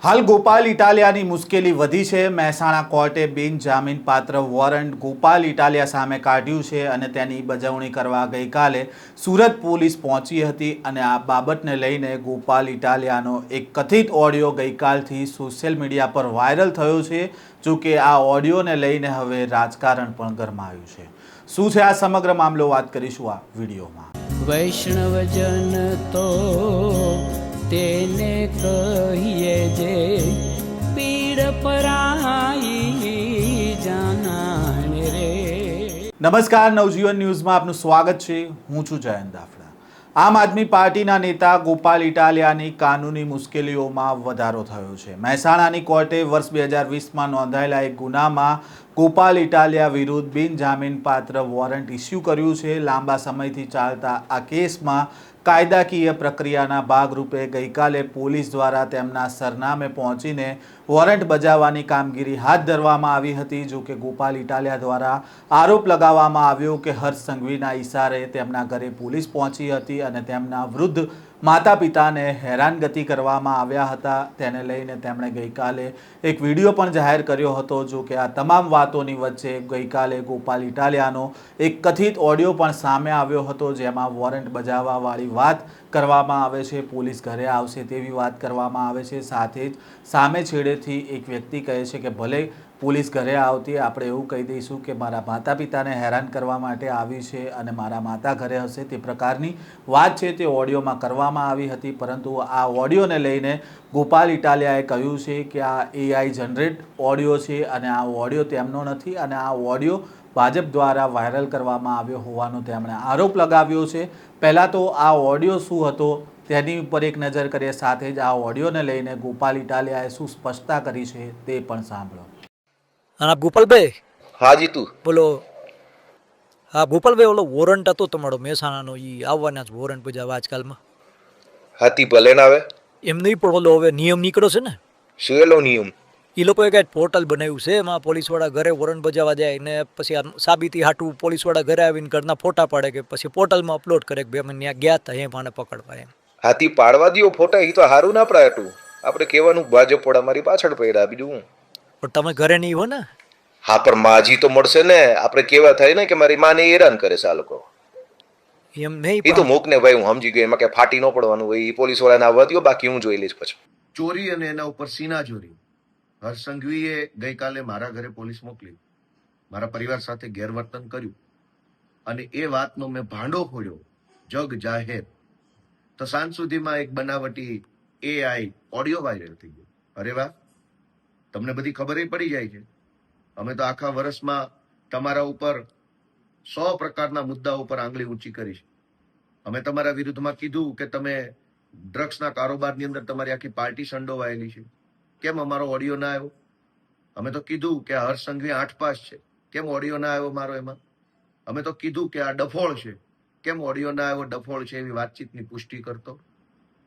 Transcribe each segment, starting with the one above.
હાલ ગોપાલ ઇટાલિયાની મુશ્કેલી વધી છે। મહેસાણા કોર્ટે બિનજામીનપાત્ર વોરંટ ગોપાલ ઇટાલિયા સામે કાઢ્યું છે અને તેની બજવણી કરવા ગઈકાલે સુરત પોલીસ પહોંચી હતી અને આ બાબતને લઈને ગોપાલ ઇટાલિયાનો એક કથિત ઓડિયો ગઈકાલથી સોશિયલ મીડિયા પર વાયરલ થયો છે। જો કે આ ઓડિયોને લઈને હવે રાજકારણ પણ ગરમાયું છે। શું છે આ સમગ્ર મામલો, વાત કરીશું આ વિડીયોમાં। વૈષ્ણવજન તો તેને કહીએ જે પીડ પરાઈ જાનાને રે। નમસ્કાર, નવજીવન ન્યૂઝમાં આપનું સ્વાગત છે। હું છું જયંત દાફડા। આમ આદમી પાર્ટીના નેતા ગોપાલ ઇટાલિયાની કાનૂની મુશ્કેલીઓમાં વધારો થયો છે। મહેસાણાની કોર્ટે વર્ષ 2020માં નોંધાયેલા એક ગુનામાં ગોપાલ ઇટાલિયા વિરુદ્ધ બિનજામીનપાત્ર વોરંટ ઇસ્યુ કર્યું છે। લાંબા સમયથી ચાલતા આ કેસમાં કાયદાકીય પ્રક્રિયાના ભાગરૂપે ગઈકાલે પોલીસ દ્વારા તેમના સરનામે પહોંચીને વોરંટ બજાવવાની કામગીરી હાથ ધરવામાં આવી હતી। જો કે ગોપાલ ઇટાલિયા દ્વારા આરોપ લગાવવામાં આવ્યો કે હર્ષ સંઘવીના ઇશારે તેમના ઘરે પોલીસ પહોંચી હતી અને તેમના વૃદ્ધ માતા પિતાને હેરાનગતિ કરવામાં આવ્યા હતા। તેને લઈને તેમણે ગઈકાલે એક વિડીયો પણ જાહેર કર્યો હતો। જો કે આ તમામ વાતોની વચ્ચે ગઈકાલે ગોપાલ ઇટાલિયાનો એક કથિત ઓડિયો પણ સામે આવ્યો હતો, જેમાં વોરંટ બજાવવાવાળી વાત કરવામાં આવે છે, પોલીસ ઘરે આવશે તેવી વાત કરવામાં આવે છે। સાથે જ સામે છેડેથી એક વ્યક્તિ કહે છે કે ભલે પોલીસ ઘરે આવતી, આપણે એવું કહી દઈશું કે મારા માતા પિતાને હેરાન કરવા માટે આવી છે અને મારા માતા ઘરે હશે, તે પ્રકારની વાત છે તે ઓડિયોમાં કરવામાં આવી હતી। પરંતુ આ ઓડિયોને લઈને ગોપાલ ઇટાલિયાએ કહ્યું છે કે આ AI જનરેટ ઓડિયો છે અને આ ઓડિયો તેમનો નથી અને આ ઓડિયો ભાજપ દ્વારા વાયરલ કરવામાં આવ્યો હોવાનો તેમણે આરોપ લગાવ્યો છે। પહેલાં તો આ ઓડિયો શું હતો તેની ઉપર એક નજર કરીએ, સાથે જ આ ઓડિયોને લઈને ગોપાલ ઇટાલિયાએ શું સ્પષ્ટતા કરી છે તે પણ સાંભળો। હા ગોપાલભાઈ, હા જીતુ બોલો। હા ગોપાલભાઈ, ઓલો વોરંટ હતો તમારો મહેસાણાનો, એ આવવાના જ વોરંટ બજાવવા આજકાલમાં? હાથી ભલે ના આવે એમ નહીં, પણ ઓલો હવે નિયમ નીકળ્યો છે ને, શું એલો નિયમ? એ લોકોએ કાંઈ પોર્ટલ બનાવ્યું છે, એમાં પોલીસવાળા ઘરે વોરંટ બજાવવા જાય ને પછી આ સાબિતી હાટું પોલીસવાળા ઘરે આવીને ઘરના ફોટા પાડે કે પછી પોર્ટલમાં અપલોડ કરે કે ભાઈ અમે ત્યાં ગયા હતા એમ આને પકડવા એમ। હાથી પાડવા દ્યો ફોટા, એ તો હારું ના પડાય હતું। આપણે કહેવાનું ભાજપ પોડા મારી પાછળ પડ્યા, બીજું હું? પણ તમે ઘરે નહીં હો ને? હા પણ માજી તો મળશે ને, આપણે કેવા થાય ને કે મારી માને હેરાન કરે છે આ લોકો, એમ નહીં, એ તો મૂક ને ભાઈ, હું સમજી ગયો, એમાં કઈ ફાટી ન પડવાનું હોય, એ પોલીસ વાળાને આવવા દ્યો, બાકી હું જોઈ લઈશ પછી। ચોરી અને એના ઉપર સીના ચોરી, હર્ષ સંઘવીએ ગઈકાલે મારા ઘરે પોલીસ મોકલી, મારા પરિવાર સાથે ગેરવર્તન કર્યું અને એ વાતનો મેં ભાંડો ફોડ્યો જગ જાહેર, તો સાંજ સુધીમાં એક બનાવટી AI ઓડિયો વાયરલ થઈ ગયો। અરે વાહ, તમને બધી ખબર પડી જાય છે। અમે તો આખા વર્ષમાં તમારા ઉપર 100 પ્રકારના મુદ્દા ઉપર આંગળી ઊંચી કરી છે। અમે તમારા વિરુદ્ધમાં કીધું કે તમે ડ્રગ્સના કારોબારની અંદર તમારી આખી પાર્ટી સંડોવાયેલી છે, કેમ અમારો ઓડિયો ના આવ્યો? અમે તો કીધું કે હર્ષ સંઘવી 8 પાસ છે, કેમ ઓડિયો ના આવ્યો મારો એમાં? અમે તો કીધું કે આ ડફોળ છે, કેમ ઓડિયો ના આવ્યો ડફોળ છે એવી વાતચીતની પુષ્ટિ કરતો?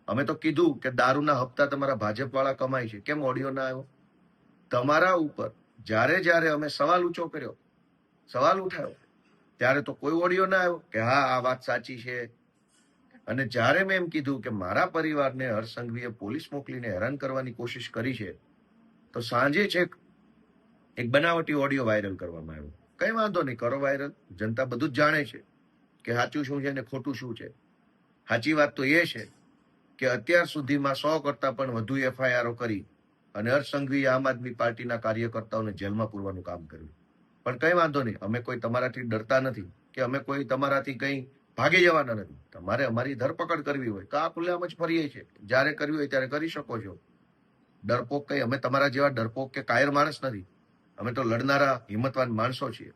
અમે તો કીધું કે દારૂના હપ્તા તમારા ભાજપ વાળા કમાય છે, કેમ ઓડિયો ના આવ્યો? તમારા ઉપર જ્યારે જ્યારે અમે સવાલ ઊંચો કર્યો, સવાલ ઉઠાવ્યો, ત્યારે તો કોઈ ઓડિયો ના આવ્યો કે હા આ વાત સાચી છે। અને જ્યારે મેં એમ કીધું કે મારા પરિવારને હર્ષ સંઘવીએ પોલીસ મોકલીને હેરાન કરવાની કોશિશ કરી છે, તો સાંજે છેક એક બનાવટી ઓડિયો વાયરલ કરવામાં આવ્યો। કઈ વાંધો નહીં, કરો વાયરલ, જનતા બધું જ જાણે છે કે સાચું શું છે ને ખોટું શું છે। સાચી વાત તો એ છે કે અત્યાર સુધીમાં 100 કરતા પણ વધુ FIRઓ કરી અને હર્ષ સંઘવીએ આમ આદમી પાર્ટીના કાર્યકર્તાઓને જેલમાં પૂરવાનું કામ કર્યું। પણ કઈ વાંધો નહીં, અમે કોઈ તમારાથી ડરતા નથી કે અમે કોઈ તમારાથી કંઈ ભાગી જવાના નથી। તમારે અમારી ધરપકડ કરવી હોય તો આ ખુલ્લેઆમ જ ફરીએ છીએ, જ્યારે કરવી હોય ત્યારે કરી શકો છો। ડરપોક કઈ, અમે તમારા જેવા ડરપોક કે કાયર માણસ નથી, અમે તો લડનારા હિંમતવાન માણસો છીએ।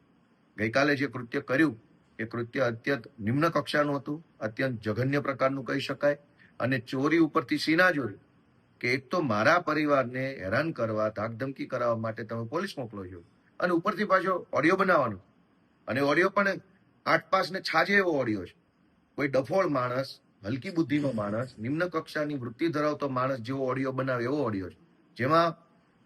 ગઈકાલે જે કૃત્ય કર્યું એ કૃત્ય અત્યંત નિમ્ન કક્ષાનું હતું, અત્યંત જઘન્ય પ્રકારનું કહી શકાય। અને ચોરી ઉપરથી સીના ચોરી, કે એક તો મારા પરિવારને હેરાન કરવા, ધાકધમકી કરાવવા માટે તમે પોલીસ મોકલો છો અને ઉપરથી પાછો ઓડિયો બનાવવાનો, અને ઓડિયો પણ 8 પાસ ને છાજે એવો ઓડિયો છે। કોઈ ડફોળ માણસ, હલકી બુદ્ધિનો માણસ, નિમ્ન કક્ષાની વૃત્તિ ધરાવતો માણસ જેવો ઓડિયો બનાવે એવો ઓડિયો છે, જેમાં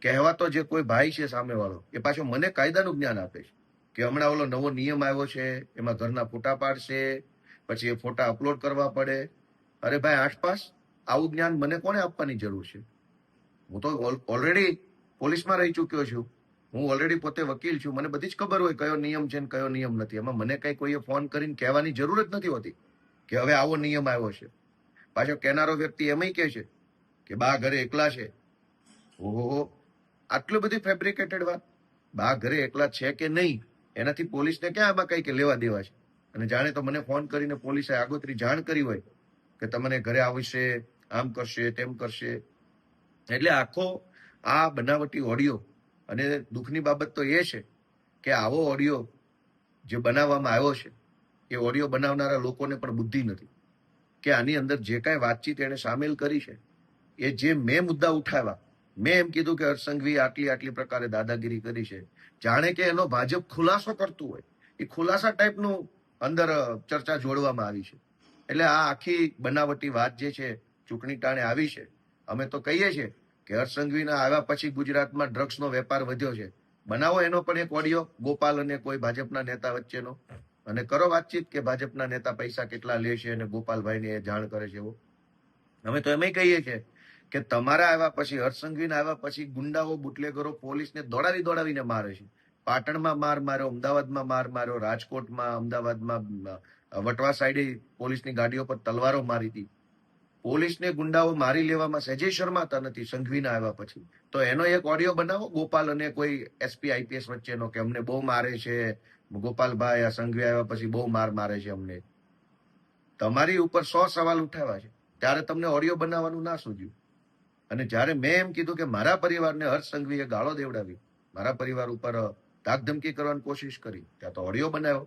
કહેવાતો જે કોઈ ભાઈ છે સામેવાળો એ પાછો મને કાયદાનું જ્ઞાન આપે છે કે હમણાં ઓલો નવો નિયમ આવ્યો છે, એમાં ઘરના ફોટા પાડશે, પછી એ ફોટા અપલોડ કરવા પડે। અરે ભાઈ 8 પાસ, આવું જ્ઞાન મને કોને આપવાની જરૂર છે? હું તો ઓલરેડી પોલીસમાં રહી ચૂક્યો છું, હું ઓલરેડી પોતે વકીલ છું, મને બધી જ ખબર હોય કયો નિયમ છે ને કયો નિયમ નથી. એમાં મને કઈ કોઈએ ફોન કરીને કહેવાની જરૂર જ નથી હોતી કે હવે આવો નિયમ આવ્યો છે. પાછો કહેનારો વ્યક્તિ એમય કહે છે કે બા ઘરે એકલા છે. ઓહો, આટલી બધી ફેબ્રિકેટેડ વાત. બા ઘરે એકલા છે કે નહીં એનાથી પોલીસને ક્યાં આમાં કઈ કે લેવા દેવા છે? અને જાણે તો મને ફોન કરીને પોલીસે આગોતરી જાણ કરી હોય કે તમને ઘરે આવશે, આમ કરશે, તેમ કરશે. એટલે આખો આ બનાવટી ઓડિયો, અને દુઃખની બાબત તો એ છે કે આવો ઓડિયો જે બનાવવામાં આવ્યો છે એ ઓડિયો બનાવનારા લોકોને પણ બુદ્ધિ નથી કે આની અંદર જે કાંઈ વાતચીત એને સામેલ કરી છે, એ જે મેં મુદ્દા ઉઠાવ્યા, મેં એમ કીધું કે હર્ષ સંઘવીએ આટલી પ્રકારે દાદાગીરી કરી છે, જાણે કે એનો ભાજપ ખુલાસો કરતું હોય, એ ખુલાસા ટાઈપનું અંદર ચર્ચા જોડવામાં આવી છે. એટલે આ આખી બનાવટી વાત જે છે ચૂંટણી ટાણે આવી છે. અમે તો કહીએ છીએ કે હર્ષ સંઘવીના આવ્યા પછી ગુજરાતમાં ડ્રગ્સનો વેપાર વધ્યો છે. બનાવો એનો પણ એક ઓડિયો, ગોપાલ અને કોઈ ભાજપના નેતા વચ્ચેનો, અને કરો વાતચીત કે ભાજપના નેતા પૈસા કેટલા લે છે અને ગોપાલભાઈને એ જાણ કરે છે. એવો અમે તો એમ કહીએ છીએ કે તમારા આવ્યા પછી, હર્ષ સંઘવીના આવ્યા પછી ગુંડાઓ, બુટલેગરો પોલીસને દોડાવીને મારે છે. પાટણમાં માર માર્યો, અમદાવાદમાં માર માર્યો, રાજકોટમાં, અમદાવાદમાં, વટવા સાઈડે પોલીસની ગાડીઓ પર તલવારો મારી હતી. પોલીસને ગુંડાઓ મારી લેવામાં સહેજે શરમાતા નથી સંઘવીના આવ્યા પછી. તો એનો એક ઓડિયો બનાવો ગોપાલ અને કોઈ એસપી આઈપીએસ વચ્ચેનો કે અમને બહુ મારે છે ગોપાલભાઈ, આ સંઘવી આવ્યા પછી બહુ મારે છે અમને. તમારી ઉપર 100 સવાલ ઉઠાવ્યા છે ત્યારે તમને ઓડિયો બનાવવાનું ના સૂઝ્યું. અને જ્યારે મેં એમ કીધું કે મારા પરિવારને હર્ષ સંઘવીએ ગાળો દેવડાવી, મારા પરિવાર ઉપર ધાકધમકી કરવાની કોશિશ કરી, ત્યાં તો ઓડિયો બનાવ્યો.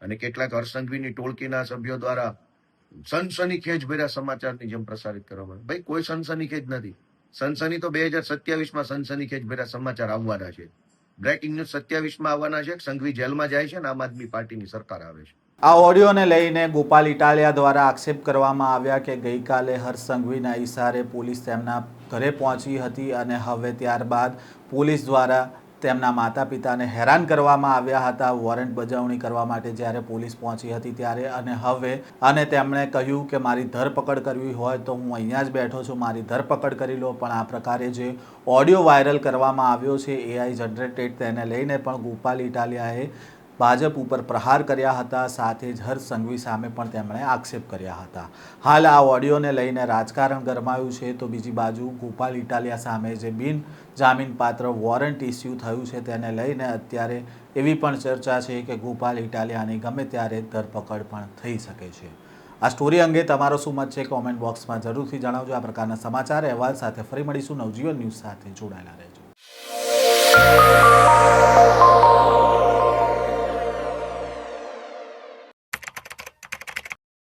અને કેટલાક હર્ષ સંઘવીની ટોળકીના સભ્યો દ્વારા સનસનીખેજ ભર્યા સમાચારની જેમ પ્રસારિત કરવામાં. ભાઈ કોઈ સનસનીખેજ નથી. સનસની તો 2027માં સનસનીખેજ ભર્યા સમાચાર આવવાના છે. બ્રેકિંગ ન્યૂઝ 27માં આવવાના છે. સંઘવી જેલમાં જાય છે ને આમ આદમી પાર્ટીની સરકાર આવે છે. આ ઓડિયોને લઈને ગોપાલ ઇટાલિયા દ્વારા આક્ષેપ કરવામાં આવ્યા કે ગઈકાલે હર્ષ સંઘવીના ઇશારે પોલીસ તેમના ઘરે પહોંચી હતી અને હવે ત્યારબાદ પોલીસ દ્વારા તેમના માતા પિતાને હેરાન કરવામાં આવ્યા હતા વોરંટ બજાવણી કરવા માટે જ્યારે પોલીસ પહોંચી હતી ત્યારે. અને તેમણે કહ્યું કે મારી ધરપકડ કરવી હોય તો હું અહીંયા જ બેઠો છું, મારી ધરપકડ કરી લો. પણ આ પ્રકારે જે ઓડિયો વાયરલ કરવામાં આવ્યો છે એઆઈ જનરેટેડ, તેને લઈને પણ ગોપાલ ઇટાલિયાએ ભાજપ ઉપર પ્રહાર કર્યા હતા. સાથે જ હર્ષ સંઘવી સામે પણ તેમણે આક્ષેપ કર્યા હતા. હાલ આ ઓડિયોને લઈને રાજકારણ ગરમાયું છે. તો બીજી બાજુ ગોપાલ ઇટાલિયા સામે જે બિન જામીનપાત્ર વોરંટ ઇસ્યુ થયું છે તેને લઈને અત્યારે એવી પણ ચર્ચા છે કે ગોપાલ ઇટાલિયાની ગમે ત્યારે ધરપકડ પણ થઈ શકે છે. આ સ્ટોરી અંગે તમારો શું મત છે કોમેન્ટ બોક્સમાં જરૂરથી જણાવજો. આ પ્રકારના સમાચાર અહેવાલ સાથે ફરી મળીશું. નવજીવન ન્યૂઝ સાથે જોડાયેલા રહેજો.